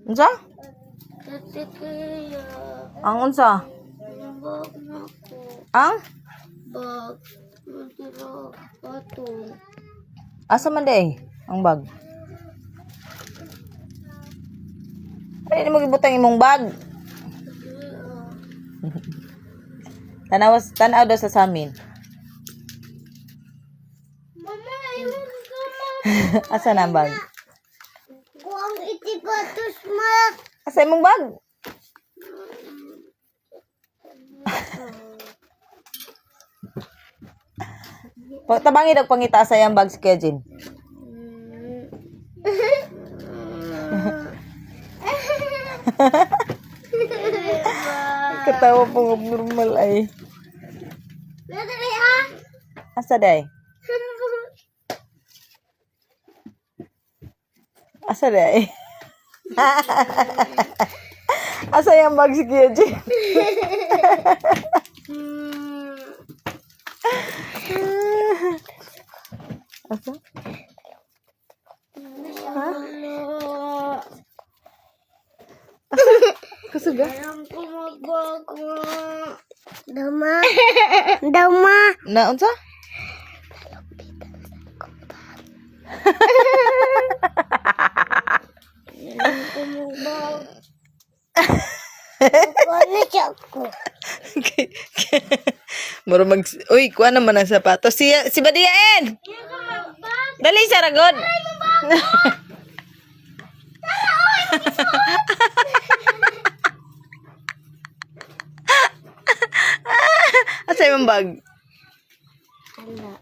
Unsa? Dati kaya. Ang unsa? Bag na ko. Ang? Bag. Matira. Patong. Asa man day? Ang bag. Ay, mo gibutang imong bag. Tanaw daw sa samin. Mama, ayun ka ma. Asa na ang bag? Kuang itipatos ma. Asa imong bag? Tabangi dag pangita sa iyang bag si Kejin. Katawa pong abnormal ay. Dali ah. Asa day? Asa day? Asa yung bag si Kejin? Asa? Ha? Kasuga? Alam ko magbago. Dama. Dama. Na unsa? Alam ko magbago. Ano siya ko? Muro uy, kuha naman ang sapatos. Si Badiaen! Dali siya ragod. Asa yung bag? Ala.